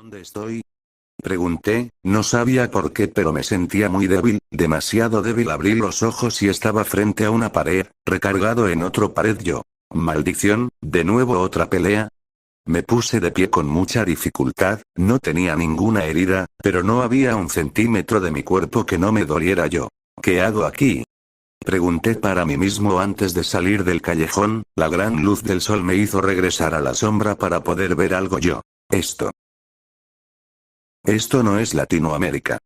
¿Dónde estoy? Pregunté, no sabía por qué, pero me sentía muy débil, demasiado débil. Abrí los ojos y estaba frente a una pared, recargado en otra pared yo. Maldición, de nuevo otra pelea. Me puse de pie con mucha dificultad, no tenía ninguna herida, pero no había un centímetro de mi cuerpo que no me doliera yo. ¿Qué hago aquí? Pregunté para mí mismo antes de salir del callejón. La gran luz del sol me hizo regresar a la sombra para poder ver algo yo. Esto no es Latinoamérica.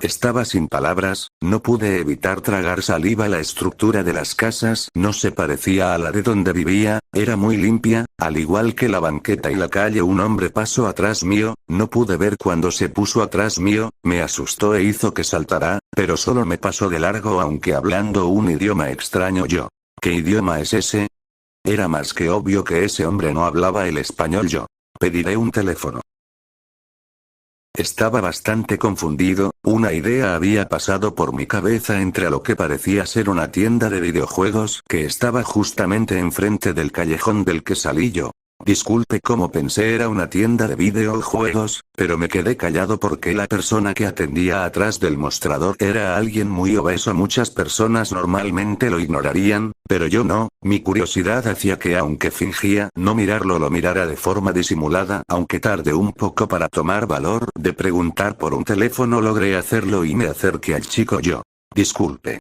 Estaba sin palabras, no pude evitar tragar saliva. La estructura de las casas no se parecía a la de donde vivía, era muy limpia, al igual que la banqueta y la calle. Un hombre pasó atrás mío, no pude ver cuando se puso atrás mío, me asustó e hizo que saltara, pero solo me pasó de largo aunque hablando un idioma extraño yo. ¿Qué idioma es ese? Era más que obvio que ese hombre no hablaba el español yo. Pediré un teléfono. Estaba bastante confundido, una idea había pasado por mi cabeza entre lo que parecía ser una tienda de videojuegos que estaba justamente enfrente del callejón del que salí yo. Disculpe, como pensé era una tienda de videojuegos, pero me quedé callado porque la persona que atendía atrás del mostrador era alguien muy obeso. Muchas personas normalmente lo ignorarían, pero yo no. Mi curiosidad hacía que aunque fingía no mirarlo lo mirara de forma disimulada. Aunque tardé un poco para tomar valor de preguntar por un teléfono, logré hacerlo y me acerqué al chico yo. Disculpe.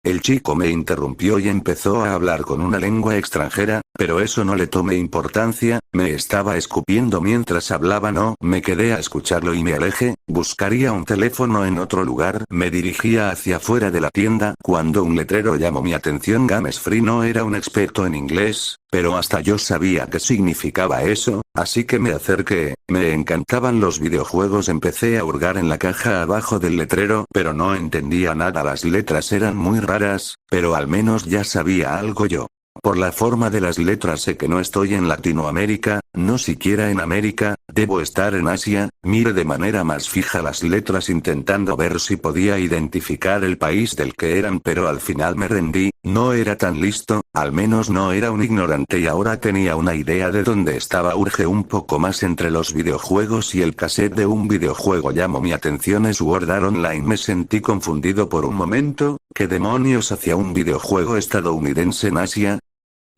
El chico me interrumpió y empezó a hablar con una lengua extranjera, pero eso no le tomé importancia, me estaba escupiendo mientras hablaba. No me quedé a escucharlo y me alejé, buscaría un teléfono en otro lugar. Me dirigía hacia afuera de la tienda cuando un letrero llamó mi atención. Games Free. No era un experto en inglés, pero hasta yo sabía qué significaba eso, así que me acerqué. Me encantaban los videojuegos. Empecé a hurgar en la caja abajo del letrero, pero no entendía nada. Las letras eran muy raras, pero al menos ya sabía algo yo. Por la forma de las letras sé que no estoy en Latinoamérica, no siquiera en América, debo estar en Asia. Miré de manera más fija las letras intentando ver si podía identificar el país del que eran, pero al final me rendí, no era tan listo, al menos no era un ignorante y ahora tenía una idea de dónde estaba. Urge un poco más entre los videojuegos y el cassette de un videojuego llamó mi atención. Sword Art Online. Me sentí confundido por un momento, ¿qué demonios hacía un videojuego estadounidense en Asia?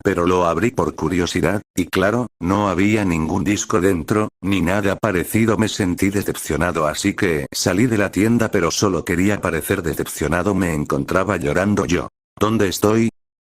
Pero lo abrí por curiosidad, y claro, no había ningún disco dentro, ni nada parecido. Me sentí decepcionado, así que salí de la tienda, pero solo quería parecer decepcionado. Me encontraba llorando yo. ¿Dónde estoy?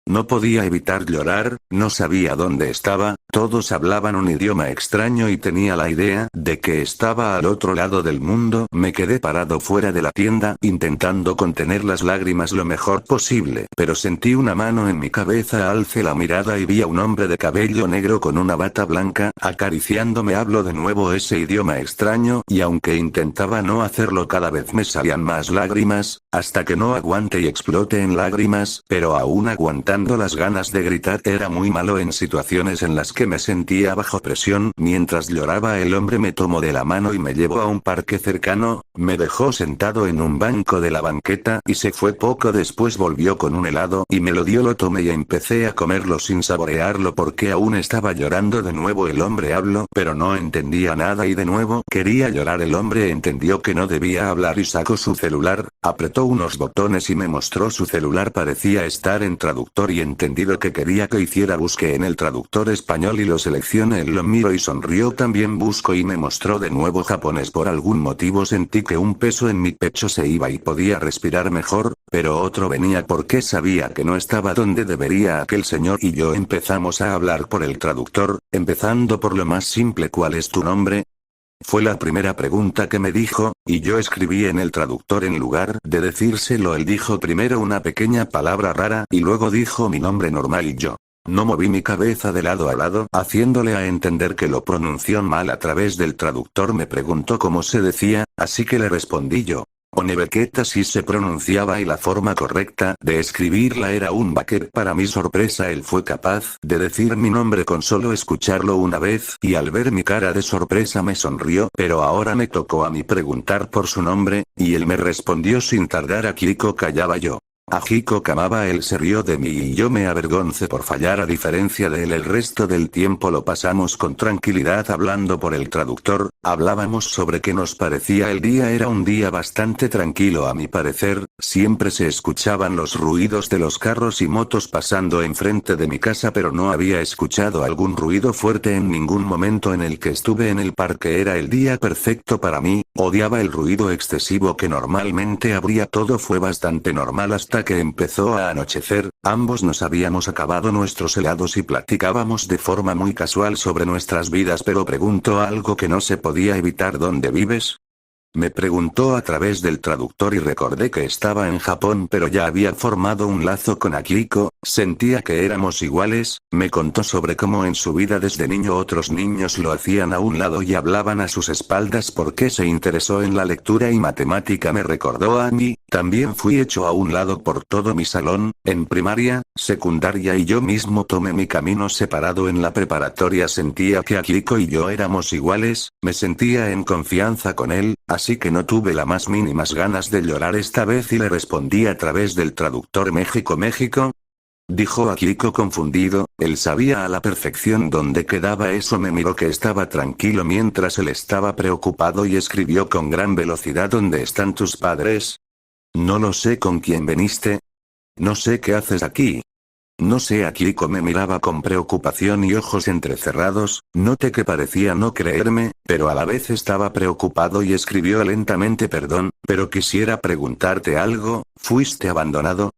No podía evitar llorar, no sabía dónde estaba, todos hablaban un idioma extraño y tenía la idea de que estaba al otro lado del mundo. Me quedé parado fuera de la tienda intentando contener las lágrimas lo mejor posible, pero sentí una mano en mi cabeza. Alcé la mirada y vi a un hombre de cabello negro con una bata blanca acariciándome. Habló de nuevo ese idioma extraño y aunque intentaba no hacerlo cada vez me salían más lágrimas, hasta que no aguanté y exploté en lágrimas, pero aún aguantando las ganas de gritar. Era muy malo en situaciones en las que me sentía bajo presión. Mientras lloraba el hombre me tomó de la mano y me llevó a un parque cercano, me dejó sentado en un banco de la banqueta y se fue. Poco después volvió con un helado y me lo dio. Lo tomé y empecé a comerlo sin saborearlo porque aún estaba llorando. De nuevo el hombre habló, pero no entendía nada y de nuevo quería llorar. El hombre entendió que no debía hablar y sacó su celular, apretó unos botones y me mostró su celular. Parecía estar en traductor y entendí lo que quería que hiciera. Busqué en el traductor español y lo seleccioné. Él lo miró y sonrió. También busco y me mostró de nuevo japonés. Por algún motivo sentí que un peso en mi pecho se iba y podía respirar mejor, pero otro venía porque sabía que no estaba donde debería. Aquel señor y yo empezamos a hablar por el traductor, empezando por lo más simple. ¿Cuál es tu nombre? Fue la primera pregunta que me dijo, y yo escribí en el traductor. En lugar de decírselo, él dijo primero una pequeña palabra rara y luego dijo mi nombre normal y yo no moví mi cabeza de lado a lado, haciéndole a entender que lo pronunció mal. A través del traductor me preguntó cómo se decía, así que le respondí yo. Onebequeta sí se pronunciaba y la forma correcta de escribirla era un baquet. Para mi sorpresa él fue capaz de decir mi nombre con solo escucharlo una vez y al ver mi cara de sorpresa me sonrió. Pero ahora me tocó a mí preguntar por su nombre, y él me respondió sin tardar. Akiko callaba yo. Akiko Kamaba él se rió de mí y yo me avergoncé por fallar. A diferencia de él, el resto del tiempo lo pasamos con tranquilidad hablando por el traductor. Hablábamos sobre qué nos parecía el día. Era un día bastante tranquilo a mi parecer, siempre se escuchaban los ruidos de los carros y motos pasando enfrente de mi casa, pero no había escuchado algún ruido fuerte en ningún momento en el que estuve en el parque. Era el día perfecto para mí, odiaba el ruido excesivo que normalmente habría. Todo fue bastante normal hasta que empezó a anochecer. Ambos nos habíamos acabado nuestros helados y platicábamos de forma muy casual sobre nuestras vidas, pero preguntó algo que no se podía evitar: ¿dónde vives? Me preguntó a través del traductor y recordé que estaba en Japón, pero ya había formado un lazo con Akiko, sentía que éramos iguales. Me contó sobre cómo en su vida desde niño otros niños lo hacían a un lado y hablaban a sus espaldas porque se interesó en la lectura y matemática. Me recordó a mí, también fui hecho a un lado por todo mi salón, en primaria, secundaria y yo mismo tomé mi camino separado en la preparatoria. Sentía que Akiko y yo éramos iguales, me sentía en confianza con él, así que no tuve la más mínimas ganas de llorar esta vez y le respondí a través del traductor: México, México. Dijo Akiko confundido, él sabía a la perfección dónde quedaba eso. Me miró que estaba tranquilo mientras él estaba preocupado y escribió con gran velocidad: ¿dónde están tus padres? No lo sé. ¿Con quién veniste? No sé qué haces aquí. No sé. Akiko me miraba con preocupación y ojos entrecerrados, noté que parecía no creerme, pero a la vez estaba preocupado y escribió lentamente: perdón, pero quisiera preguntarte algo, ¿fuiste abandonado?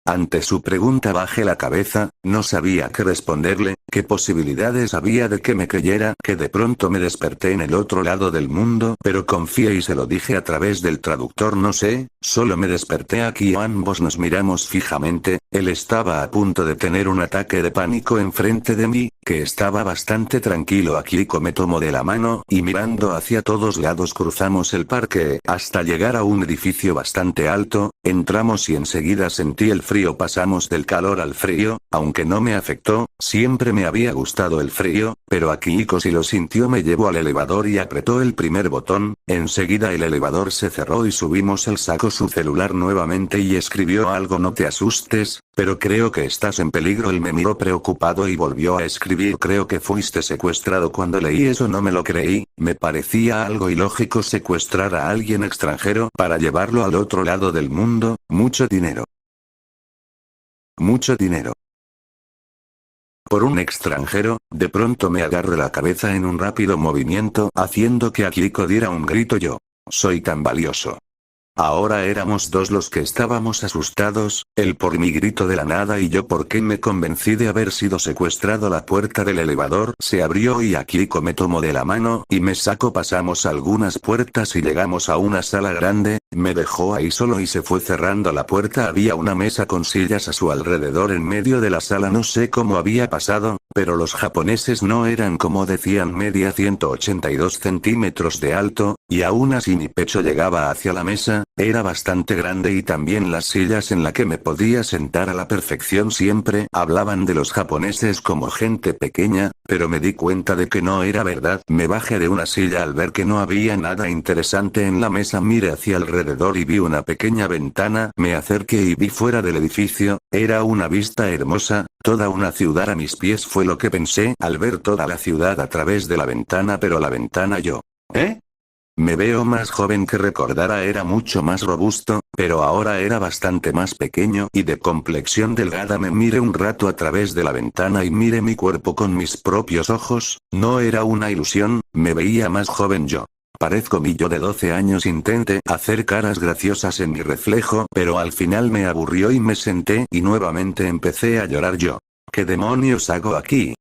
Ante su pregunta bajé la cabeza, no sabía qué responderle, qué posibilidades había de que me creyera que de pronto me desperté en el otro lado del mundo, pero confié y se lo dije a través del traductor: no sé, solo me desperté aquí. Ambos nos miramos fijamente, él estaba a punto de tener un ataque de pánico enfrente de mí, que estaba bastante tranquilo. Akiko me tomó de la mano y mirando hacia todos lados cruzamos el parque hasta llegar a un edificio bastante alto, entramos y enseguida sentí el frío. Pasamos del calor al frío, aunque no me afectó, siempre me había gustado el frío, pero Akiko sí lo sintió. Me llevó al elevador y apretó el primer botón, enseguida el elevador se cerró y subimos. Él sacó su celular nuevamente y escribió algo: no te asustes, pero creo que estás en peligro. Él me miró preocupado y volvió a escribir: creo que fuiste secuestrado. Cuando leí eso no me lo creí, me parecía algo ilógico secuestrar a alguien extranjero para llevarlo al otro lado del mundo. Mucho dinero. Mucho dinero. Por un extranjero. De pronto me agarré la cabeza en un rápido movimiento, haciendo que Akiko diera un grito: yo soy tan valioso. Ahora éramos dos los que estábamos asustados, él por mi grito de la nada y yo porque me convencí de haber sido secuestrado. La puerta del elevador se abrió y Akiko me tomó de la mano y me sacó. Pasamos algunas puertas y llegamos a una sala grande, me dejó ahí solo y se fue cerrando la puerta. Había una mesa con sillas a su alrededor en medio de la sala. No sé cómo había pasado, pero los japoneses no eran como decían. Media 182 centímetros de alto, y aún así mi pecho llegaba hacia la mesa. Era bastante grande y también las sillas en la que me podía sentar a la perfección. Siempre hablaban de los japoneses como gente pequeña, pero me di cuenta de que no era verdad. Me bajé de una silla al ver que no había nada interesante en la mesa. Miré hacia alrededor y vi una pequeña ventana. Me acerqué y vi fuera del edificio. Era una vista hermosa, toda una ciudad a mis pies. Fue lo que pensé al ver toda la ciudad a través de la ventana. Pero la ventana yo. ¿Eh? Me veo más joven que recordara. Era mucho más robusto, pero ahora era bastante más pequeño y de complexión delgada. Me miré un rato a través de la ventana y miré mi cuerpo con mis propios ojos. No era una ilusión, me veía más joven yo. Parezco mi yo de 12 años. Intenté hacer caras graciosas en mi reflejo, pero al final me aburrió y me senté y nuevamente empecé a llorar yo. ¿Qué demonios hago aquí?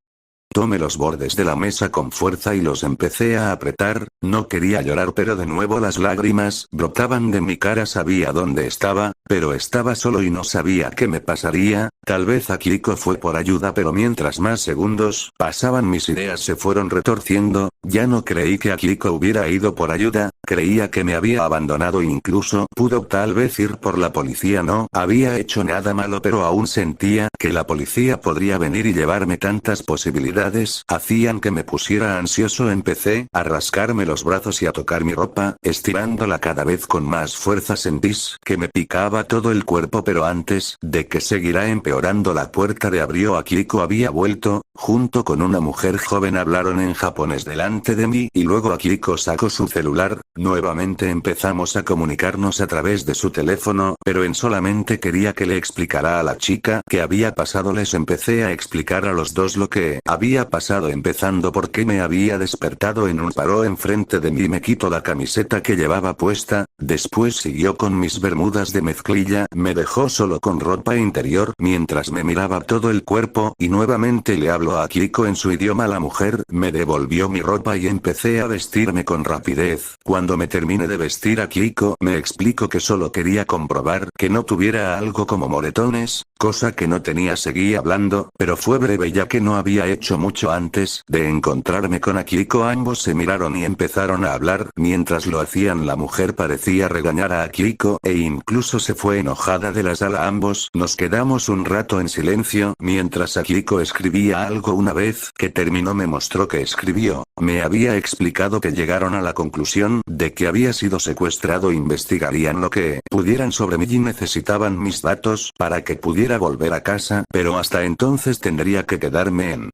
Tomé los bordes de la mesa con fuerza y los empecé a apretar. No quería llorar, pero de nuevo las lágrimas brotaban de mi cara. Sabía dónde estaba, pero estaba solo y no sabía qué me pasaría. Tal vez Akiko fue por ayuda, pero mientras más segundos pasaban mis ideas se fueron retorciendo. Ya no creí que Akiko hubiera ido por ayuda, Creía que me había abandonado e incluso pudo tal vez ir por la policía. No había hecho nada malo, pero aún sentía que la policía podría venir y llevarme. Tantas posibilidades hacían que me pusiera ansioso. Empecé a rascarme los brazos y a tocar mi ropa, estirándola cada vez con más fuerza. Sentí que me picaba todo el cuerpo, pero antes de que seguirá empeorando, la puerta de abrió. Akihiko había vuelto, junto con una mujer joven. Hablaron en japonés delante de mí y luego Akihiko sacó su celular. Nuevamente empezamos a comunicarnos a través de su teléfono, pero solamente quería que le explicara a la chica qué había pasado. Les empecé a explicar a los dos lo que había pasado, empezando por qué me había despertado en un paró enfrente de mí. Me quito la camiseta que llevaba puesta, después siguió con mis bermudas de mezclilla, me dejó solo con ropa interior mientras me miraba todo el cuerpo y nuevamente le habló a Akihiko en su idioma. La mujer me devolvió mi ropa y empecé a vestirme con rapidez. Cuando me terminé de vestir, Akihiko me explicó que solo quería comprobar que no tuviera algo como moretones, cosa que no tenía. Seguí hablando, pero fue breve ya que no había hecho mucho antes de encontrarme con Akihiko. Ambos se miraron y empezaron a hablar. Mientras lo hacían, la mujer parecía regañar a Akihiko e incluso se fue enojada de la sala. Ambos nos quedamos un rato en silencio mientras Akihiko escribía algo. Una vez que terminó me mostró que escribió. Me había explicado que llegaron a la conclusión de que había sido secuestrado. Investigarían lo que pudieran sobre mí y necesitaban mis datos para que pudiera volver a casa, pero hasta entonces tendría que quedarme en.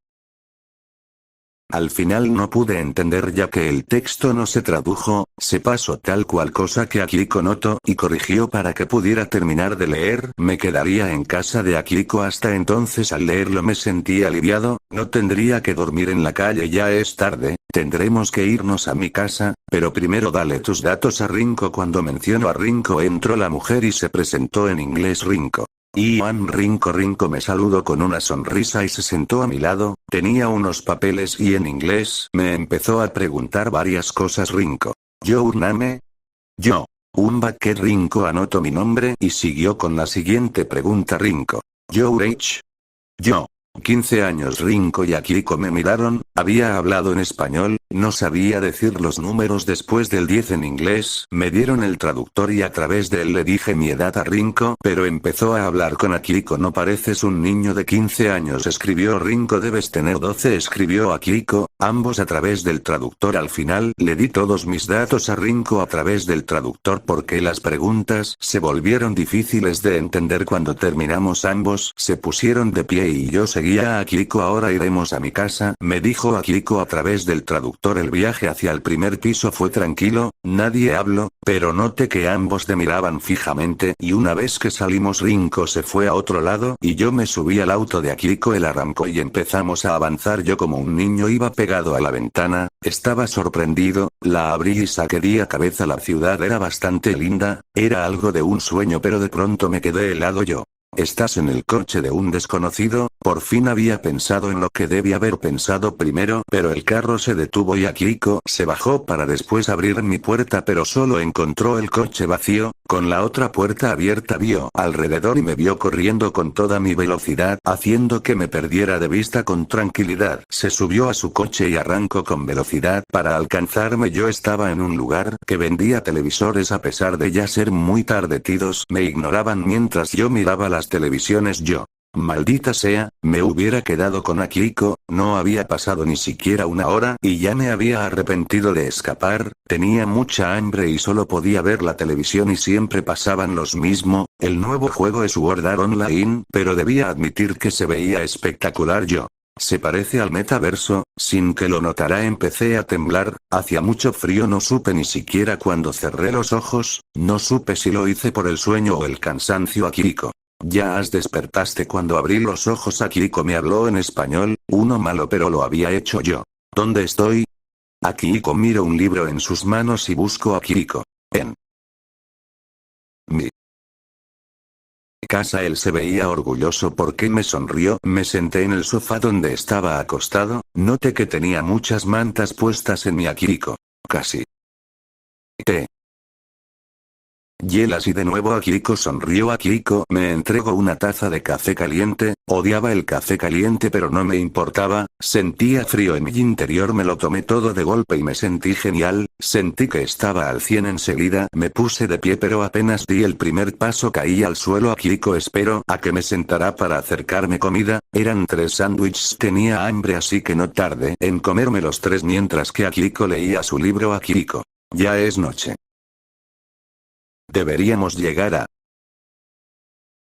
Al final no pude entender ya que el texto no se tradujo, se pasó tal cual, cosa que Akihiko notó y corrigió para que pudiera terminar de leer. Me quedaría en casa de Akihiko hasta entonces. Al leerlo me sentí aliviado, no tendría que dormir en la calle. Ya es tarde, tendremos que irnos a mi casa, pero primero dale tus datos a Rinko. Cuando menciono a Rinko entró la mujer y se presentó en inglés. Rinko. Rinko me saludó con una sonrisa y se sentó a mi lado. Tenía unos papeles y en inglés me empezó a preguntar varias cosas. Rinko. Your name? Yo. Unbake. Rinko anotó mi nombre y siguió con la siguiente pregunta. Rinko. Your age? Yo. 15 años. Rinko y Akihiko me miraron, había hablado en español, no sabía decir los números después del 10 en inglés. Me dieron el traductor y a través de él le dije mi edad a Rinko, pero empezó a hablar con Akihiko. No pareces un niño de 15 años, escribió Rinko. Debes tener 12, escribió Akihiko, ambos a través del traductor. Al final le di todos mis datos a Rinko a través del traductor porque las preguntas se volvieron difíciles de entender. Cuando terminamos ambos se pusieron de pie y yo seguía a Akihiko. Ahora iremos a mi casa, me dijo Akihiko a través del traductor. El viaje hacia el primer piso fue tranquilo, nadie habló, pero noté que ambos me miraban fijamente y una vez que salimos Rinko se fue a otro lado y yo me subí al auto de Akihiko. Él arrancó y empezamos a avanzar. Yo como un niño iba pegado a la ventana, estaba sorprendido, la abrí y saqué a cabeza. La ciudad era bastante linda, era algo de un sueño, pero de pronto me quedé helado. Yo. Estás en el coche de un desconocido. Por fin había pensado en lo que debía haber pensado primero, pero el carro se detuvo y Akihiko se bajó para después abrir mi puerta, pero solo encontró el coche vacío, con la otra puerta abierta. Vio alrededor y me vio corriendo con toda mi velocidad, haciendo que me perdiera de vista. Con tranquilidad se subió a su coche y arrancó con velocidad para alcanzarme. Yo estaba en un lugar que vendía televisores. A pesar de ya ser muy tardecidos, me ignoraban mientras yo miraba las televisiones. Yo. Maldita sea, me hubiera quedado con Akihiko. No había pasado ni siquiera una hora y ya me había arrepentido de escapar. Tenía mucha hambre y solo podía ver la televisión y siempre pasaban los mismo. El nuevo juego es Sword Art Online, pero debía admitir que se veía espectacular. Yo. Se parece al metaverso, sin que lo notara. Empecé a temblar, hacía mucho frío. No supe ni siquiera cuando cerré los ojos, no supe si lo hice por el sueño o el cansancio. Akihiko. Ya despertaste. Cuando abrí los ojos Akihiko me habló en español, uno malo pero lo había hecho yo. ¿Dónde estoy? Akihiko miró un libro en sus manos y buscó a Akihiko. En mi casa. Él se veía orgulloso porque me sonrió. Me senté en el sofá donde estaba acostado, noté que tenía muchas mantas puestas en mi. Akihiko. Casi te Hielas y de nuevo Akiko sonrió. Akiko me entregó una taza de café caliente, odiaba el café caliente pero no me importaba, sentía frío en mi interior, me lo tomé todo de golpe y me sentí genial, sentí que estaba al 100 enseguida, me puse de pie pero apenas di el primer paso caí al suelo. Akiko esperó a que me sentara para acercarme comida, eran 3 sándwiches, tenía hambre así que no tardé en comerme los 3 mientras que Akiko leía su libro. Akiko, ya es noche. Deberíamos llegar a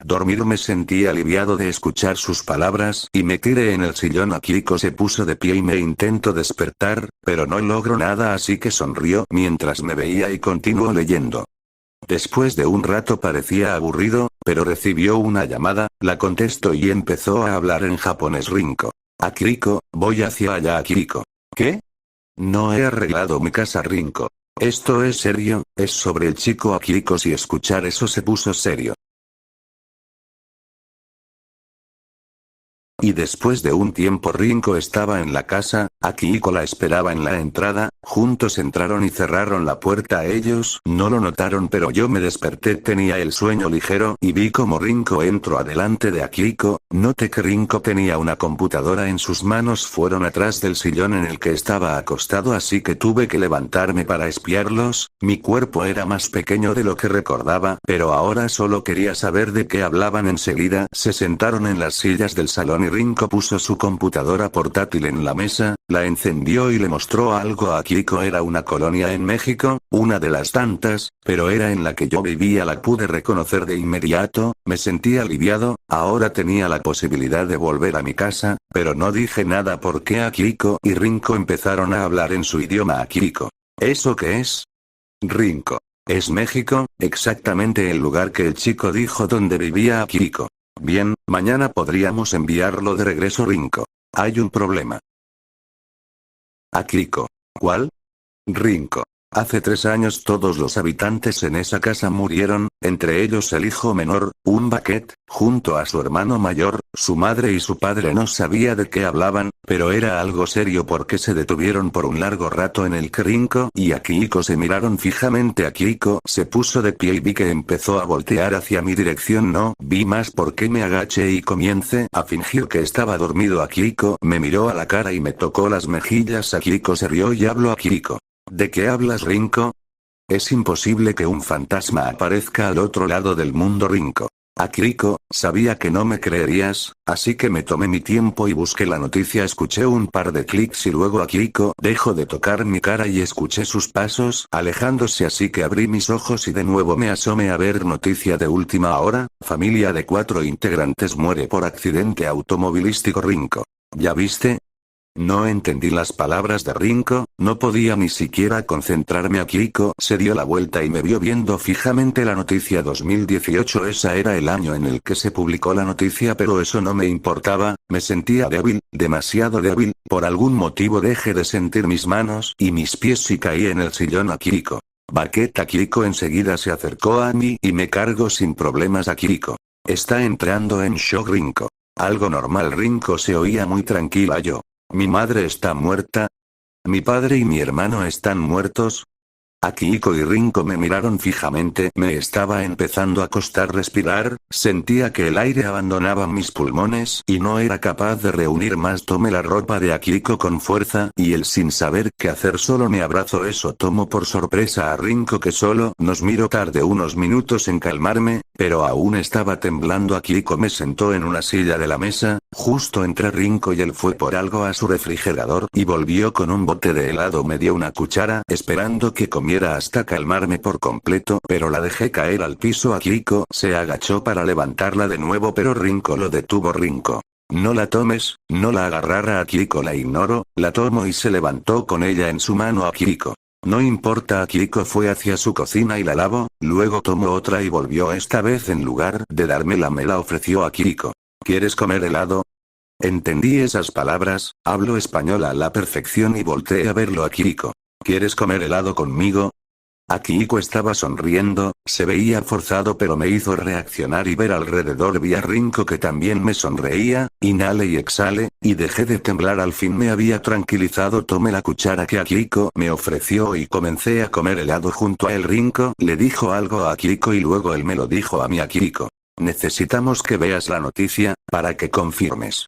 dormir. Me sentí aliviado de escuchar sus palabras y me tiré en el sillón. Akiko se puso de pie y me intentó despertar, pero no logró nada así que sonrió mientras me veía y continuó leyendo. Después de un rato parecía aburrido, pero recibió una llamada, la contestó y empezó a hablar en japonés. Rinko. Akiko, voy hacia allá. Akiko. ¿Qué? No he arreglado mi casa. Rinko. Esto es serio, es sobre el chico. Akiko si escuchar eso se puso serio. Y después de un tiempo Rinko estaba en la casa, Akiko la esperaba en la entrada, juntos entraron y cerraron la puerta. Ellos no lo notaron pero yo me desperté, tenía el sueño ligero y vi como Rinko entró adelante de Akiko, noté que Rinko tenía una computadora en sus manos, fueron atrás del sillón en el que estaba acostado así que tuve que levantarme para espiarlos, mi cuerpo era más pequeño de lo que recordaba, pero ahora solo quería saber de qué hablaban. Enseguida se sentaron en las sillas del salón y Rinko puso su computadora portátil en la mesa, la encendió y le mostró algo a Akiko. Era una colonia en México, una de las tantas, pero era en la que yo vivía. La pude reconocer de inmediato, me sentí aliviado, ahora tenía la posibilidad de volver a mi casa, pero no dije nada porque Akiko y Rinko empezaron a hablar en su idioma. Akiko. ¿Eso qué es? Rinko. Es México, exactamente el lugar que el chico dijo donde vivía Akiko. Bien, mañana podríamos enviarlo de regreso. Rinko. Hay un problema. Akiko. ¿Cuál? Rinko. Hace 3 años todos los habitantes en esa casa murieron, entre ellos el hijo menor, un Bucket, junto a su hermano mayor, su madre y su padre. No sabía de qué hablaban, pero era algo serio porque se detuvieron por un largo rato en el que Rinko y Akiko se miraron fijamente. Akiko se puso de pie y vi que empezó a voltear hacia mi dirección. No vi más porque me agaché y comencé a fingir que estaba dormido. Akiko me miró a la cara y me tocó las mejillas. Akiko se rió y habló. Akiko. ¿De qué hablas, Rinko? Es imposible que un fantasma aparezca al otro lado del mundo. Rinko. Akiko, sabía que no me creerías, así que me tomé mi tiempo y busqué la noticia. Escuché un par de clics y luego Akiko dejó de tocar mi cara y escuché sus pasos alejándose, así que abrí mis ojos y de nuevo me asomé a ver noticia de última hora, familia de 4 integrantes muere por accidente automovilístico. Rinko. ¿Ya viste? No entendí las palabras de Rinko, no podía ni siquiera concentrarme. Akiko se dio la vuelta y me vio viendo fijamente la noticia. 2018, esa era el año en el que se publicó la noticia, pero eso no me importaba, me sentía débil, demasiado débil, por algún motivo dejé de sentir mis manos y mis pies y caí en el sillón. Akiko. Bucket. Akiko enseguida se acercó a mí y me cargó sin problemas. Akiko. Está entrando en shock. Rinko. Algo normal. Rinko se oía muy tranquila. Yo. ¿Mi madre está muerta? ¿Mi padre y mi hermano están muertos? Akiko y Rinko me miraron fijamente. Me estaba empezando a costar respirar, sentía que el aire abandonaba mis pulmones y no era capaz de reunir más. Tomé la ropa de Akiko con fuerza y él, sin saber qué hacer, solo me abrazó. Eso tomó por sorpresa a Rinko, que solo nos miró. Tardé unos minutos en calmarme, pero aún estaba temblando. Akiko me sentó en una silla de la mesa, justo entre Rinko y él. Fue por algo a su refrigerador y volvió con un bote de helado. Me dio una cuchara, esperando que comiera hasta calmarme por completo, pero la dejé caer al piso. Akiko se agachó para levantarla de nuevo, pero Rinko lo detuvo. Rinko. No la tomes, no la agarrara. Akiko la ignoró, la tomó y se levantó con ella en su mano. Akiko. No importa. Akiko fue hacia su cocina y la lavó, luego tomó otra y volvió. Esta vez en lugar de dármela me la ofreció. Akiko. ¿Quieres comer helado? Entendí esas palabras, hablo español a la perfección y volteé a verlo. Akiko. ¿Quieres comer helado conmigo? Akihiko estaba sonriendo, se veía forzado pero me hizo reaccionar y ver alrededor vi a Rinko que también me sonreía, inhale y exhale, y dejé de temblar al fin me había tranquilizado tomé la cuchara que Akihiko me ofreció y comencé a comer helado junto a él Rinko le dijo algo a Akihiko y luego él me lo dijo a mí Akihiko. Necesitamos que veas la noticia, para que confirmes.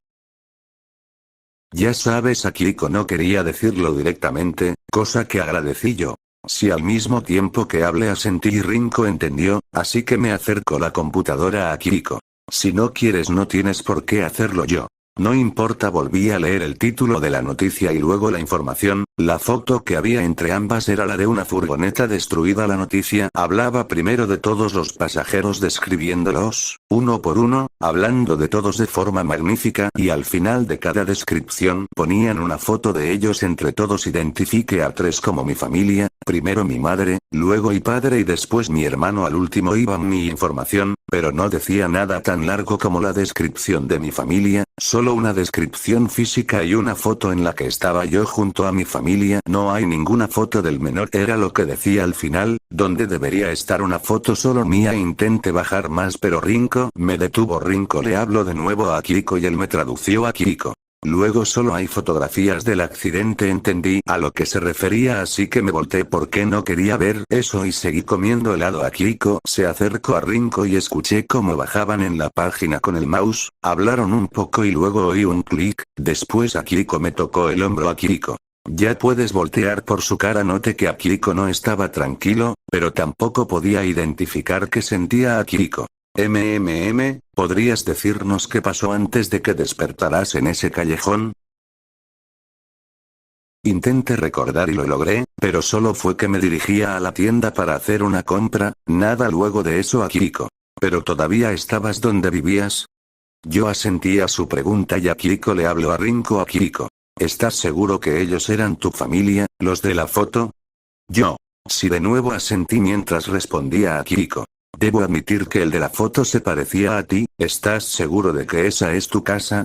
Ya sabes Akihiko no quería decirlo directamente, cosa que agradecí yo. Si al mismo tiempo que hablé asentí y Rinko entendió, así que me acercó la computadora a Akihiko. Si no quieres no tienes por qué hacerlo yo. No importa volví a leer el título de la noticia y luego la información, la foto que había entre ambas era la de una furgoneta destruida la noticia hablaba primero de todos los pasajeros describiéndolos, uno por uno, hablando de todos de forma magnífica y al final de cada descripción ponían una foto de ellos entre todos identifique a 3 como mi familia, primero mi madre, luego mi padre y después mi hermano al último iba mi información, pero no decía nada tan largo como la descripción de mi familia, solo una descripción física y una foto en la que estaba yo junto a mi familia. No hay ninguna foto del menor era lo que decía al final, donde debería estar una foto solo mía intenté bajar más pero Rinko me detuvo Rinko le hablo de nuevo a Akihiko y él me tradució a Akihiko. Luego solo hay fotografías del accidente entendí a lo que se refería así que me volteé porque no quería ver eso y seguí comiendo helado Akihiko se acercó a Rinko y escuché cómo bajaban en la página con el mouse, hablaron un poco y luego oí un clic, después Akihiko me tocó el hombro Akihiko. Ya puedes voltear por su cara noté que Akihiko no estaba tranquilo, pero tampoco podía identificar qué sentía Akihiko. ¿Podrías decirnos qué pasó antes de que despertaras en ese callejón? Intenté recordar y lo logré, pero solo fue que me dirigía a la tienda para hacer una compra, nada luego de eso Akihiko. ¿Pero todavía estabas donde vivías? Yo asentí a su pregunta y Akihiko le habló a Rinko Akihiko. ¿Estás seguro que ellos eran tu familia, los de la foto? Yo. Sí de nuevo asentí mientras respondía a Akihiko. Debo admitir que el de la foto se parecía a ti, ¿estás seguro de que esa es tu casa?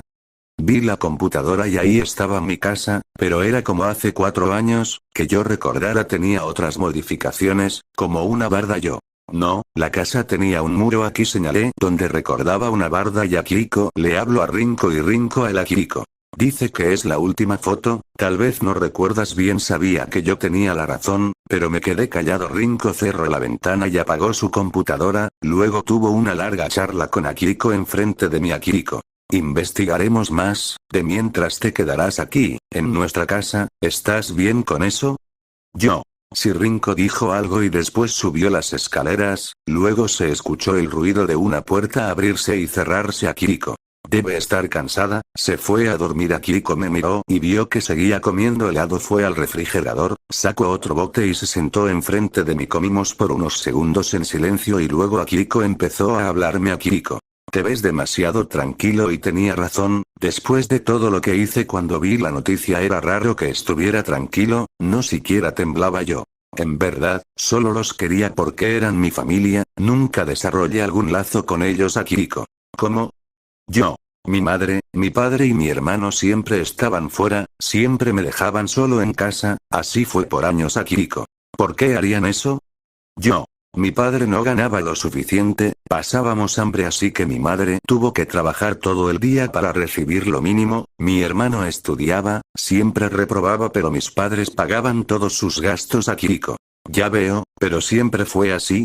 Vi la computadora y ahí estaba mi casa, pero era como hace 4 años, que yo recordara tenía otras modificaciones, como una barda yo. No, la casa tenía un muro aquí señalé donde recordaba una barda y Akihiko le hablo a Rinko y Rinko a Akihiko. Dice que es la última foto, tal vez no recuerdas bien sabía que yo tenía la razón, pero me quedé callado Rinko cerró la ventana y apagó su computadora, luego tuvo una larga charla con Akihiko enfrente de mi Akihiko. Investigaremos más, de mientras te quedarás aquí, en nuestra casa, ¿estás bien con eso? Yo. Si Rinko dijo algo y después subió las escaleras, luego se escuchó el ruido de una puerta abrirse y cerrarse Akihiko. Debe estar cansada, se fue a dormir Akihiko me miró y vio que seguía comiendo helado fue al refrigerador, sacó otro bote y se sentó enfrente de mí comimos por unos segundos en silencio y luego Akihiko empezó a hablarme Akihiko. Te ves demasiado tranquilo y tenía razón, después de todo lo que hice cuando vi la noticia era raro que estuviera tranquilo, no siquiera temblaba yo. En verdad, solo los quería porque eran mi familia, nunca desarrollé algún lazo con ellos Akihiko. ¿Cómo? Yo. Mi madre, mi padre y mi hermano siempre estaban fuera, siempre me dejaban solo en casa, así fue por años Akihiko. ¿Por qué harían eso? Yo. Mi padre no ganaba lo suficiente, pasábamos hambre así que mi madre tuvo que trabajar todo el día para recibir lo mínimo, mi hermano estudiaba, siempre reprobaba pero mis padres pagaban todos sus gastos Akihiko. Ya veo, pero siempre fue así.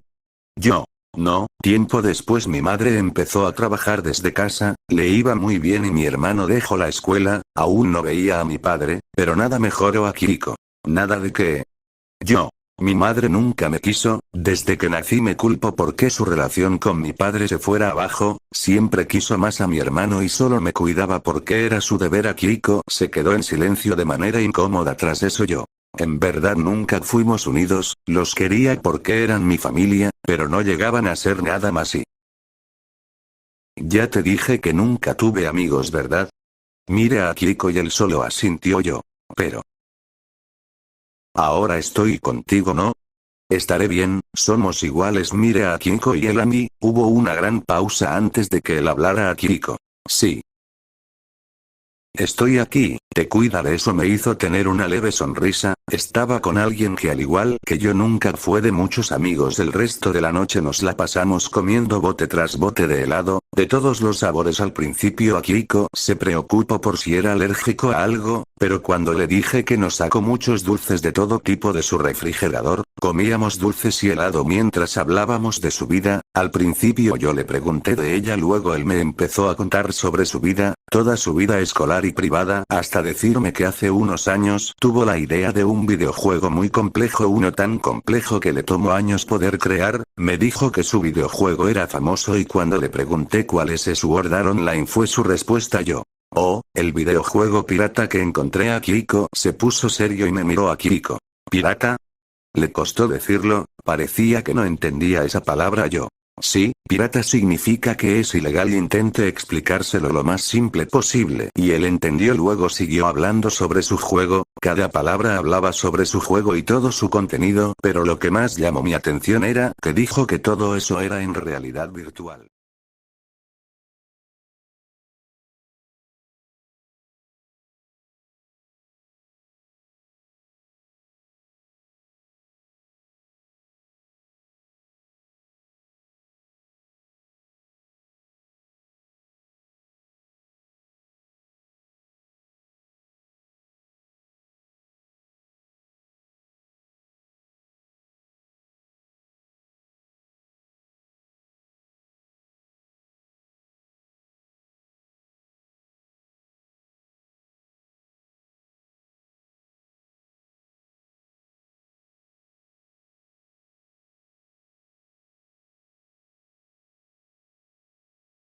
Yo. No, tiempo después mi madre empezó a trabajar desde casa, le iba muy bien y mi hermano dejó la escuela, aún no veía a mi padre, pero nada mejoró Akihiko. Nada de que... Yo. Mi madre nunca me quiso, desde que nací me culpo porque su relación con mi padre se fuera abajo, siempre quiso más a mi hermano y solo me cuidaba porque era su deber Akihiko se quedó en silencio de manera incómoda tras eso yo. En verdad nunca fuimos unidos, los quería porque eran mi familia, pero no llegaban a ser nada más y... Ya te dije que nunca tuve amigos, ¿verdad? Mire a Akihiko y él solo asintió yo. Pero... Ahora estoy contigo, ¿no? Estaré bien, somos iguales. Mire a Akihiko y él a mí, hubo una gran pausa antes de que él hablara a Akihiko. Sí. Estoy aquí, te cuidaré. Eso me hizo tener una leve sonrisa. Estaba con alguien que al igual que yo nunca fue de muchos amigos. El resto de la noche nos la pasamos comiendo bote tras bote de helado, de todos los sabores. Al principio Akiko se preocupó por si era alérgico a algo, pero cuando le dije que nos sacó muchos dulces de todo tipo de su refrigerador, comíamos dulces y helado mientras hablábamos de su vida. Al principio yo le pregunté de ella, luego él me empezó a contar sobre su vida, toda su vida escolar y privada, hasta decirme que hace unos años tuvo la idea de un videojuego muy complejo, uno tan complejo que le tomó años poder crear. Me dijo que su videojuego era famoso y cuando le pregunté cuál es Sword Art Online fue su respuesta. Yo: oh, el videojuego pirata que encontré. Akiko se puso serio y me miró. Akiko: ¿pirata? Le costó decirlo, parecía que no entendía esa palabra. Yo: sí, pirata significa que es ilegal. Intenté explicárselo lo más simple posible y él entendió. Luego siguió hablando sobre su juego, cada palabra hablaba sobre su juego y todo su contenido, pero lo que más llamó mi atención era que dijo que todo eso era en realidad virtual.